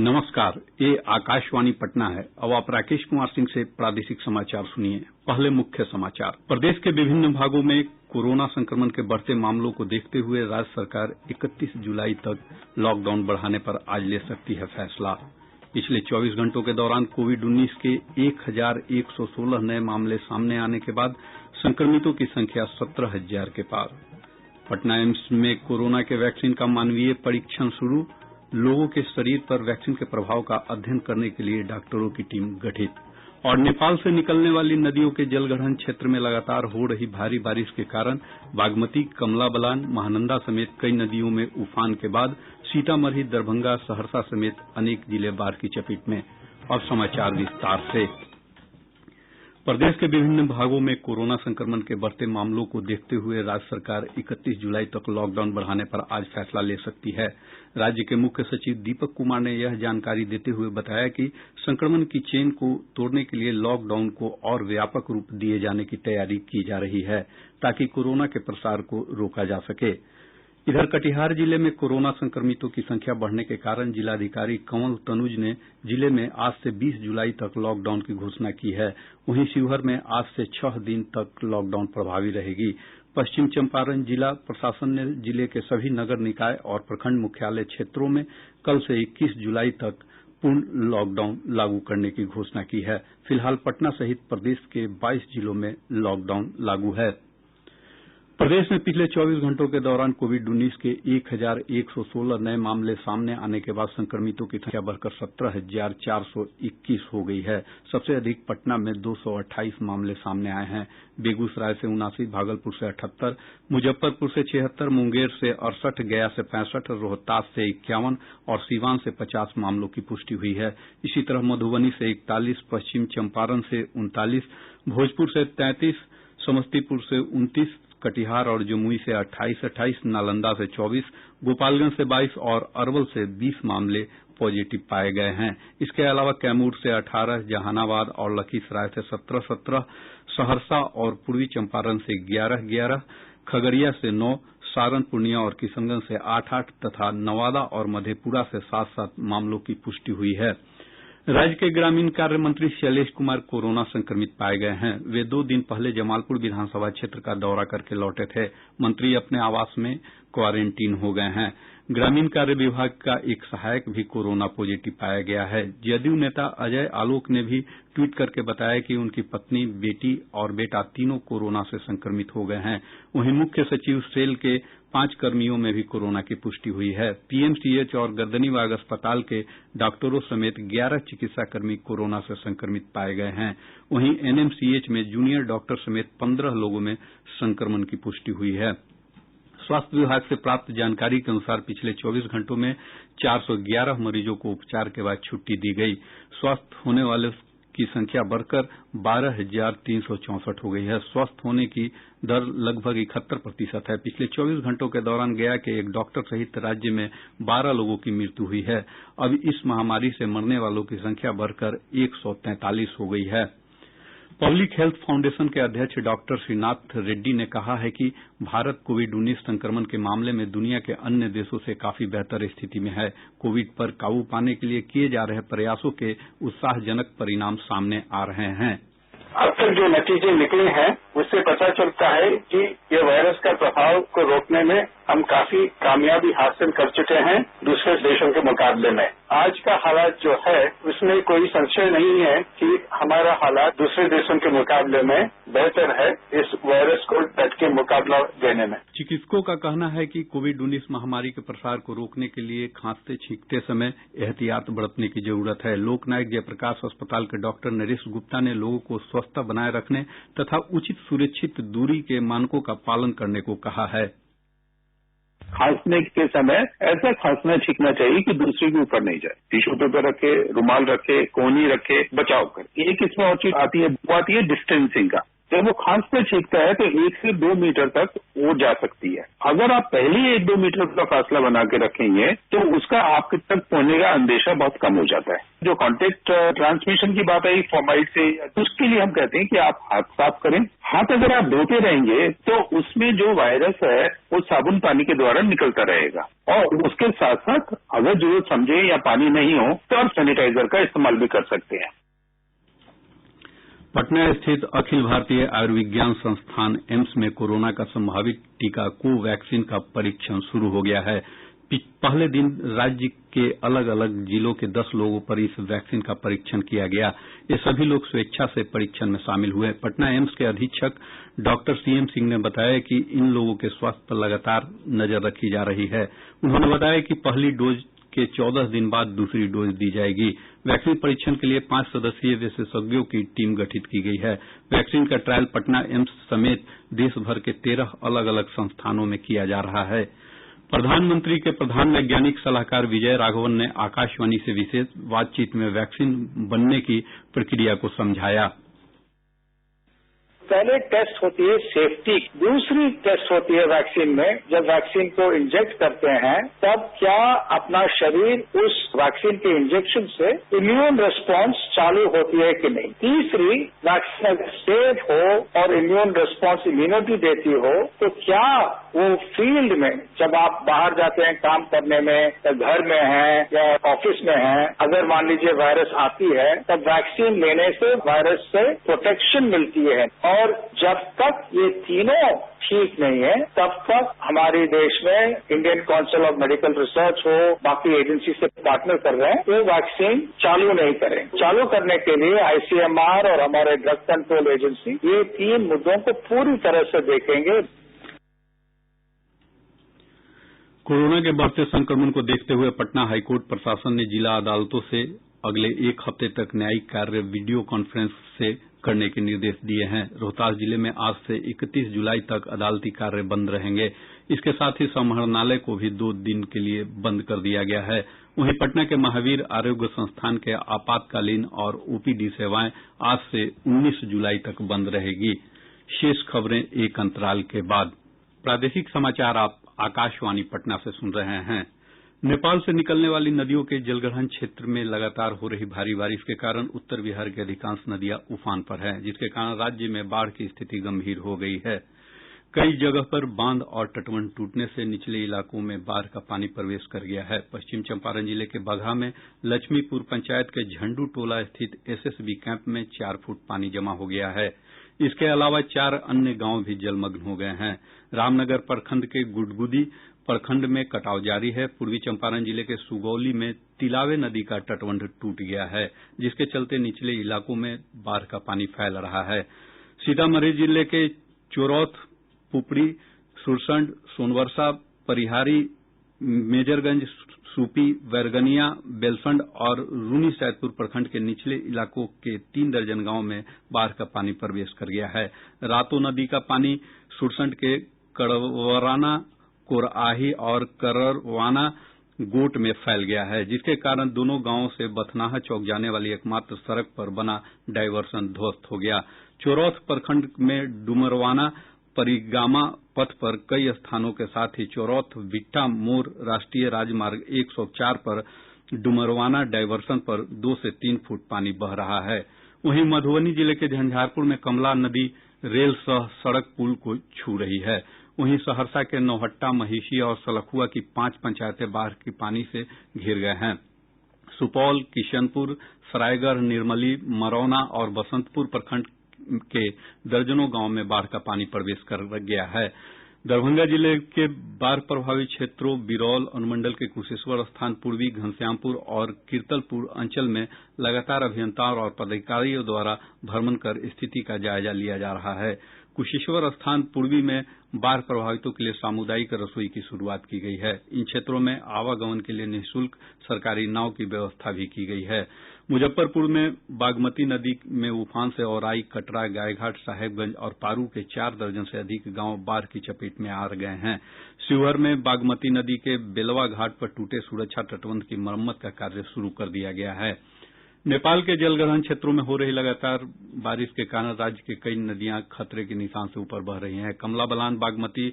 नमस्कार, ये आकाशवाणी पटना है। अब आप राकेश कुमार सिंह से प्रादेशिक समाचार सुनिए। पहले मुख्य समाचार। प्रदेश के विभिन्न भागों में कोरोना संक्रमण के बढ़ते मामलों को देखते हुए राज्य सरकार 31 जुलाई तक लॉकडाउन बढ़ाने पर आज ले सकती है फैसला। पिछले 24 घंटों के दौरान कोविड-19 के 1116 नये मामले सामने आने के बाद संक्रमितों की संख्या 17,000 के पार। पटना एम्स में कोरोना के वैक्सीन का मानवीय परीक्षण शुरू। लोगों के शरीर पर वैक्सीन के प्रभाव का अध्ययन करने के लिए डॉक्टरों की टीम गठित। और नेपाल से निकलने वाली नदियों के जलग्रहण क्षेत्र में लगातार हो रही भारी बारिश के कारण बागमती, कमला बलान, महानंदा समेत कई नदियों में उफान के बाद सीतामढ़ी, दरभंगा, सहरसा समेत अनेक जिले बाढ़ की चपेट में। अब समाचार विस्तार से। प्रदेश के विभिन्न भागों में कोरोना संक्रमण के बढ़ते मामलों को देखते हुए राज्य सरकार 31 जुलाई तक लॉकडाउन बढ़ाने पर आज फैसला ले सकती है। राज्य के मुख्य सचिव दीपक कुमार ने यह जानकारी देते हुए बताया कि संक्रमण की चेन को तोड़ने के लिए लॉकडाउन को और व्यापक रूप दिए जाने की तैयारी की जा रही है, ताकि कोरोना के प्रसार को रोका जा सके। इधर कटिहार जिले में कोरोना संक्रमितों की संख्या बढ़ने के कारण जिलाधिकारी कंवल तनुज ने जिले में आज से 20 जुलाई तक लॉकडाउन की घोषणा की है। वहीं शिवहर में आज से 6 दिन तक लॉकडाउन प्रभावी रहेगी। पश्चिम चंपारण जिला प्रशासन ने जिले के सभी नगर निकाय और प्रखंड मुख्यालय क्षेत्रों में कल से 21 जुलाई तक पूर्ण लॉकडाउन लागू करने की घोषणा की है। फिलहाल पटना सहित प्रदेश के 22 जिलों में लॉकडाउन लागू है। प्रदेश में पिछले 24 घंटों के दौरान कोविड-19 के 1116 नये मामले सामने आने के बाद संक्रमितों की संख्या बढ़कर 17,421 हो गई है। सबसे अधिक पटना में 228 मामले सामने आए हैं। बेगूसराय से 79, भागलपुर से 78, मुजफ्फरपुर से 76, मुंगेर से 68, गया से 65, रोहतास से 51 और सीवान से 50 मामलों की पुष्टि हुई है। इसी तरह मधुबनी से 41, पश्चिम चंपारण से 39, भोजपुर से 33, समस्तीपुर से 29, कटिहार और जमुई से 28, नालंदा से 24, गोपालगंज से 22 और अरवल से 20 मामले पॉजिटिव पाए गए हैं। इसके अलावा कैमूर से 18, जहानाबाद और लखीसराय से 17, सहरसा और पूर्वी चंपारण से 11, खगड़िया से 9, सारण, पूर्णिया और किशनगंज से 8 तथा नवादा और मधेपुरा से 7 मामलों की पुष्टि हुई है। राज्य के ग्रामीण कार्य मंत्री शैलेश कुमार कोरोना संक्रमित पाए गए हैं। वे 2 दिन पहले जमालपुर विधानसभा क्षेत्र का दौरा करके लौटे थे। मंत्री अपने आवास में क्वारेंटीन हो गए हैं। ग्रामीण कार्य विभाग का एक सहायक भी कोरोना पॉजिटिव पाया गया है। जदयू नेता अजय आलोक ने भी ट्वीट करके बताया कि उनकी पत्नी, बेटी और बेटा तीनों कोरोना से संक्रमित हो गए हैं। वहीं मुख्य सचिव सेल के 5 कर्मियों में भी कोरोना की पुष्टि हुई है। पीएमसीएच और गर्दनीबाग अस्पताल के डॉक्टरों समेत 11 चिकित्साकर्मी कोरोना से संक्रमित पाए गए हैं। वहीं एनएमसीएच में जूनियर डॉक्टर समेत 15 लोगों में संक्रमण की पुष्टि हुई है। स्वास्थ्य विभाग से प्राप्त जानकारी के अनुसार पिछले 24 घंटों में 411 मरीजों को उपचार के बाद छुट्टी दी गई। स्वस्थ होने वाले की संख्या बढ़कर 12,364 हो गई है। स्वस्थ होने की दर लगभग 71% है। पिछले 24 घंटों के दौरान गया के एक डॉक्टर सहित राज्य में 12 लोगों की मृत्यु हुई है। अब इस महामारी से मरने वालों की संख्या बढ़कर 143 हो गई है। पब्लिक हेल्थ फाउंडेशन के अध्यक्ष डॉक्टर श्रीनाथ रेड्डी ने कहा है कि भारत कोविड-19 संक्रमण के मामले में दुनिया के अन्य देशों से काफी बेहतर स्थिति में है। कोविड पर काबू पाने के लिए किए जा रहे प्रयासों के उत्साहजनक परिणाम सामने आ रहे हैं। अब तक जो नतीजे निकले हैं उससे पता चलता है कि ये वायरस का प्रभाव को रोकने में हम काफी कामयाबी हासिल कर चुके हैं दूसरे देशों के मुकाबले में। आज का हालात जो है उसमें कोई संशय नहीं है कि हमारा हालात दूसरे देशों के मुकाबले में बेहतर है इस वायरस को डट के मुकाबला देने में। चिकित्सकों का कहना है कि कोविड-19 महामारी के प्रसार को रोकने के लिए खांसते छींकते समय एहतियात बरतने की जरूरत है। लोकनायक जयप्रकाश अस्पताल के डॉक्टर नरेश गुप्ता ने लोगों को स्वच्छता बनाए रखने तथा उचित सुरक्षित दूरी के मानकों का पालन करने को कहा है। खांसने के समय ऐसा खांसना छींकना चाहिए कि दूसरे के ऊपर नहीं जाए। टिश्यू पेपर रखे, रुमाल रखे, कोहनी रखे, बचाव करे। एक इसमें और चीज आती है, वो आती है डिस्टेंसिंग का। जब वो खांसता छींकता है तो 1 से 2 मीटर तक वो जा सकती है। अगर आप पहले 1-2 मीटर का फासला बना के रखेंगे तो उसका आप तक पहुंचने का अंदेशा बहुत कम हो जाता है। जो कॉन्टेक्ट ट्रांसमिशन की बात आई फॉर्माइट से, उसके लिए हम कहते हैं कि आप हाथ साफ करें। हाथ अगर आप धोते रहेंगे तो उसमें जो वायरस है वो साबुन पानी के द्वारा निकलता रहेगा, और उसके साथ साथ अगर जरूरत समझे या पानी नहीं हो तो आप सैनिटाइजर का इस्तेमाल भी कर सकते हैं। पटना स्थित अखिल भारतीय आयुर्विज्ञान संस्थान एम्स में कोरोना का संभावित टीका कोवैक्सीन का परीक्षण शुरू हो गया है। पहले दिन राज्य के अलग अलग जिलों के 10 लोगों पर इस वैक्सीन का परीक्षण किया गया। ये सभी लोग स्वेच्छा से परीक्षण में शामिल हुए। पटना एम्स के अधीक्षक डॉक्टर CM सिंह ने बताया कि इन लोगों के स्वास्थ्य पर लगातार नजर रखी जा रही है। उन्होंने बताया कि पहली डोज के 14 दिन बाद दूसरी डोज दी जाएगी। वैक्सीन परीक्षण के लिए 5 सदस्यीय विशेषज्ञों की टीम गठित की गई है। वैक्सीन का ट्रायल पटना एम्स समेत देश भर के 13 अलग अलग संस्थानों में किया जा रहा है। प्रधानमंत्री के प्रधान वैज्ञानिक सलाहकार विजय राघवन ने आकाशवाणी से विशेष बातचीत में वैक्सीन बनने की प्रक्रिया को समझाया। पहले टेस्ट होती है सेफ्टी, दूसरी टेस्ट होती है वैक्सीन में। जब वैक्सीन को इंजेक्ट करते हैं तब क्या अपना शरीर उस वैक्सीन के इंजेक्शन से इम्यून रिस्पॉन्स चालू होती है कि नहीं। तीसरी, वैक्सीन अगर सेफ हो और इम्यून रिस्पॉन्स इम्यूनिटी देती हो तो क्या वो फील्ड में जब आप बाहर जाते हैं काम करने में या घर में हैं या ऑफिस में हैं, अगर मान लीजिए वायरस आती है तब वैक्सीन लेने से वायरस से प्रोटेक्शन मिलती है। और जब तक ये तीनों ठीक नहीं है तब तक हमारे देश में Indian council of medical research हो, बाकी एजेंसी से पार्टनर कर रहे हैं, वो वैक्सीन चालू नहीं करें। चालू करने के लिए ICMR और हमारे ड्रग कंट्रोल एजेंसी ये 3 मुद्दों को पूरी तरह से देखेंगे। कोरोना के बढ़ते संक्रमण को देखते हुए पटना हाईकोर्ट प्रशासन ने जिला अदालतों से अगले 1 हफ्ते तक न्यायिक कार्य वीडियो कॉन्फ्रेंस से करने के निर्देश दिए हैं। रोहतास जिले में आज से 31 जुलाई तक अदालती कार्य बंद रहेंगे। इसके साथ ही समाहरणालय को भी 2 दिन के लिए बंद कर दिया गया है। वहीं पटना के महावीर आरोग्य संस्थान के आपातकालीन और OPD सेवाएं आज से 19 जुलाई तक बंद रहेगी। शेष खबरें एक अंतराल के बाद। प्रादेशिक समाचार आप आकाशवाणी पटना से सुन रहे हैं। नेपाल से निकलने वाली नदियों के जलग्रहण क्षेत्र में लगातार हो रही भारी बारिश के कारण उत्तर बिहार की अधिकांश नदियां उफान पर हैं, जिसके कारण राज्य में बाढ़ की स्थिति गंभीर हो गई है। कई जगह पर बांध और तटबंध टूटने से निचले इलाकों में बाढ़ का पानी प्रवेश कर गया है। पश्चिम चंपारण जिले के बगहा में लक्ष्मीपुर पंचायत के झंडू टोला स्थित SSB कैंप में 4 फुट पानी जमा हो गया है। इसके अलावा 4 अन्य गांव भी जलमग्न हो गए हैं। रामनगर प्रखंड के गुडगुदी प्रखंड में कटाव जारी है। पूर्वी चंपारण जिले के सुगौली में तिलावे नदी का तटबंध टूट गया है, जिसके चलते निचले इलाकों में बाढ़ का पानी फैल रहा है। सीतामढ़ी जिले के चोरौथ, पुपरी, सुरसंड, सोनवर्षा, परिहारी, मेजरगंज, सूपी, बैरगनिया, बेलसंड और रून्नीसैदपुर प्रखंड के निचले इलाकों के 3 दर्जन गांव में बाढ़ का पानी प्रवेश कर गया है। रातो नदी का पानी सुरसंड के कड़वराना, कोरआही और कररवाना गोट में फैल गया है, जिसके कारण दोनों गांवों से बथनाहा चौक जाने वाली एकमात्र सड़क पर बना डायवर्सन ध्वस्त हो गया। चोरौथ प्रखंड में डुमरवाना परिगामा पथ पर कई स्थानों के साथ ही चोरौथ बिट्टा मोड़ राष्ट्रीय राजमार्ग 104 पर डुमरवाना डायवर्सन पर 2 से 3 फुट पानी बह रहा है। वहीं मधुबनी जिले के झंझारपुर में कमला नदी रेल सह सड़क पुल को छू रही है। वहीं सहरसा के नौहट्टा, महिषी और सलखुआ की 5 पंचायतें बाढ़ के पानी से घिर गए हैं। सुपौल, किशनपुर, सरायगढ़, निर्मली, मरौना और बसंतपुर प्रखंड के दर्जनों गांव में बाढ़ का पानी प्रवेश कर गया है। दरभंगा जिले के बाढ़ प्रभावित क्षेत्रों बिरौल अनुमंडल के कुशेश्वर स्थान, पूर्वी घनश्यामपुर और कीर्तलपुर अंचल में लगातार अभियंताओं और पदाधिकारियों द्वारा भ्रमण कर स्थिति का जायजा लिया जा रहा है। कुशेश्वर स्थान पूर्वी में बाढ़ प्रभावितों के लिए सामुदायिक रसोई की शुरुआत की गई है। इन क्षेत्रों में आवागमन के लिए निःशुल्क सरकारी नाव की व्यवस्था भी की गई है। मुजफ्फरपुर में बागमती नदी में उफान से औराई, कटरा, गायघाट, साहेबगंज और पारू के 4 दर्जन से अधिक गांव बाढ़ की चपेट में आ गए हैं। शिवहर में बागमती नदी के बेलवा घाट पर टूटे सुरक्षा तटबंध की मरम्मत का कार्य शुरू कर दिया गया है। नेपाल के जलग्रहण क्षेत्रों में हो रही लगातार बारिश के कारण राज्य के कई नदियां खतरे के निशान से ऊपर बह रही हैं। कमला बलान, बागमती,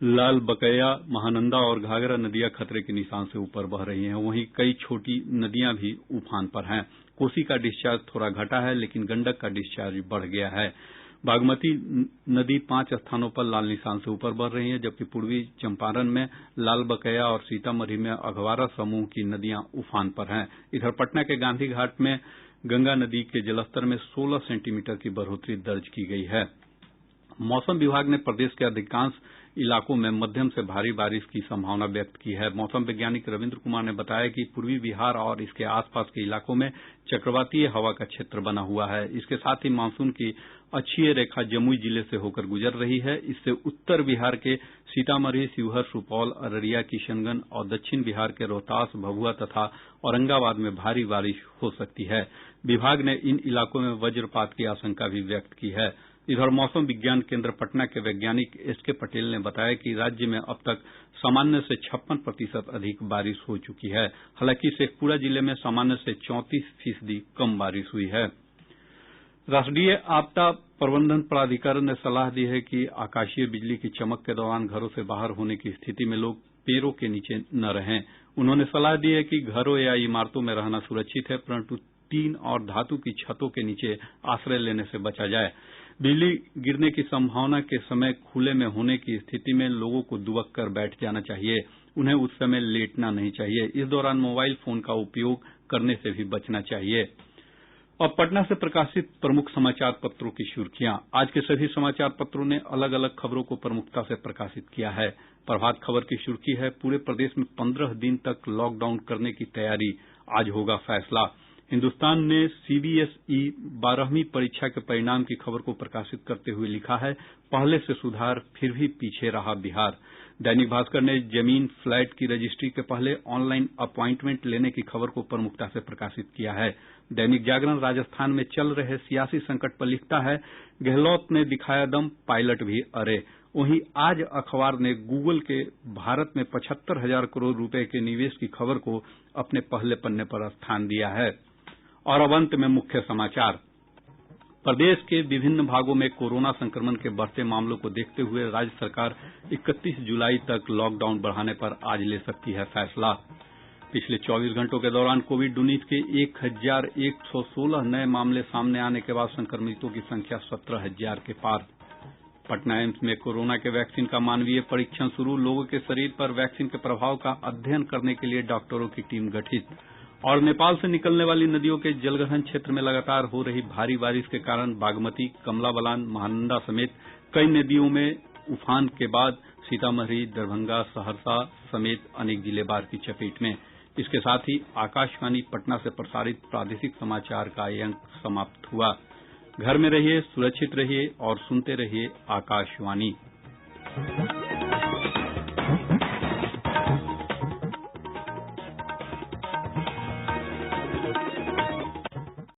लालबकैया, महानंदा और घाघरा नदियां खतरे के निशान से ऊपर बह रही हैं। वहीं कई छोटी नदियां भी उफान पर हैं। कोसी का डिस्चार्ज थोड़ा घटा है, लेकिन गंडक का डिस्चार्ज बढ़ गया है। बागमती नदी 5 स्थानों पर लाल निशान से ऊपर बढ़ रही है, जबकि पूर्वी चंपारण में लालबकैया और सीतामढ़ी में अधवारा समूह की नदियां उफान पर हैं। इधर पटना के गांधी घाट में गंगा नदी के जलस्तर में 16 सेंटीमीटर की बढ़ोतरी दर्ज की गई है। मौसम विभाग ने प्रदेश के अधिकांश इलाकों में मध्यम से भारी बारिश की संभावना व्यक्त की है। मौसम वैज्ञानिक रविन्द्र कुमार ने बताया कि पूर्वी बिहार और इसके आसपास के इलाकों में चक्रवातीय हवा का क्षेत्र बना हुआ है। इसके साथ ही मानसून की अक्षीय रेखा जमुई जिले से होकर गुजर रही है। इससे उत्तर बिहार के सीतामढ़ी, शिवहर, सुपौल, अररिया, किशनगंज और दक्षिण बिहार के रोहतास, भभुआ तथा औरंगाबाद में भारी बारिश हो सकती है। विभाग ने इन इलाकों में वज्रपात की आशंका भी व्यक्त की है। इधर मौसम विज्ञान केन्द्र पटना के वैज्ञानिक एसके पटेल ने बताया कि राज्य में अब तक सामान्य से 56% अधिक बारिश हो चुकी है। हालांकि शेखपुरा जिले में सामान्य से 34% कम बारिश हुई है। राष्ट्रीय आपदा प्रबंधन प्राधिकरण ने सलाह दी है कि आकाशीय बिजली की चमक के दौरान घरों से बाहर होने की स्थिति में लोग पेड़ों के नीचे न रहें। उन्होंने सलाह दी है कि घरों या इमारतों में रहना सुरक्षित है, परंतु टीन और धातु की छतों के नीचे आश्रय लेने से बचा जाए। बिजली गिरने की संभावना के समय खुले में होने की स्थिति में लोगों को दुबक कर बैठ जाना चाहिए। उन्हें उस समय लेटना नहीं चाहिए। इस दौरान मोबाइल फोन का उपयोग करने से भी बचना चाहिए। अब पटना से प्रकाशित प्रमुख समाचार पत्रों की सुर्खियां। आज के सभी समाचार पत्रों ने अलग अलग खबरों को प्रमुखता से प्रकाशित किया है। प्रभात खबर की सुर्खी है, पूरे प्रदेश में 15 दिन तक लॉकडाउन करने की तैयारी, आज होगा फैसला। हिन्दुस्तान ने सीबीएसई 12वीं परीक्षा के परिणाम की खबर को प्रकाशित करते हुए लिखा है, पहले से सुधार फिर भी पीछे रहा बिहार। दैनिक भास्कर ने जमीन फ्लैट की रजिस्ट्री के पहले ऑनलाइन अपॉइंटमेंट लेने की खबर को प्रमुखता से प्रकाशित किया है। दैनिक जागरण राजस्थान में चल रहे सियासी संकट पर लिखता है, गहलोत ने दिखाया दम, पायलट भी अरे। वहीं आज अखबार ने गूगल के भारत में 75,000 करोड़ रुपए के निवेश की खबर को अपने पहले पन्ने पर स्थान दिया है। और अब अंत में मुख्य समाचार। प्रदेश के विभिन्न भागों में कोरोना संक्रमण के बढ़ते मामलों को देखते हुए राज्य सरकार 31 जुलाई तक लॉकडाउन बढ़ाने पर आज ले सकती है फैसला। पिछले 24 घंटों के दौरान कोविड-19 के 1,116 नए मामले सामने आने के बाद संक्रमितों की संख्या 17,000 के पार। पटना एम्स में कोरोना के वैक्सीन का मानवीय परीक्षण शुरू, लोगों के शरीर पर वैक्सीन के प्रभाव का अध्ययन करने के लिए डॉक्टरों की टीम गठित। और नेपाल से निकलने वाली नदियों के जलग्रहण क्षेत्र में लगातार हो रही भारी बारिश के कारण बागमती, कमला बलान, महानंदा समेत कई नदियों में उफान के बाद सीतामढ़ी, दरभंगा, सहरसा समेत अनेक जिले बाढ़ की चपेट में। इसके साथ ही आकाशवाणी पटना से प्रसारित प्रादेशिक समाचार का ये अंक समाप्त हुआ। घर में रहिए, सुरक्षित रहिए और सुनते रहिए आकाशवाणी।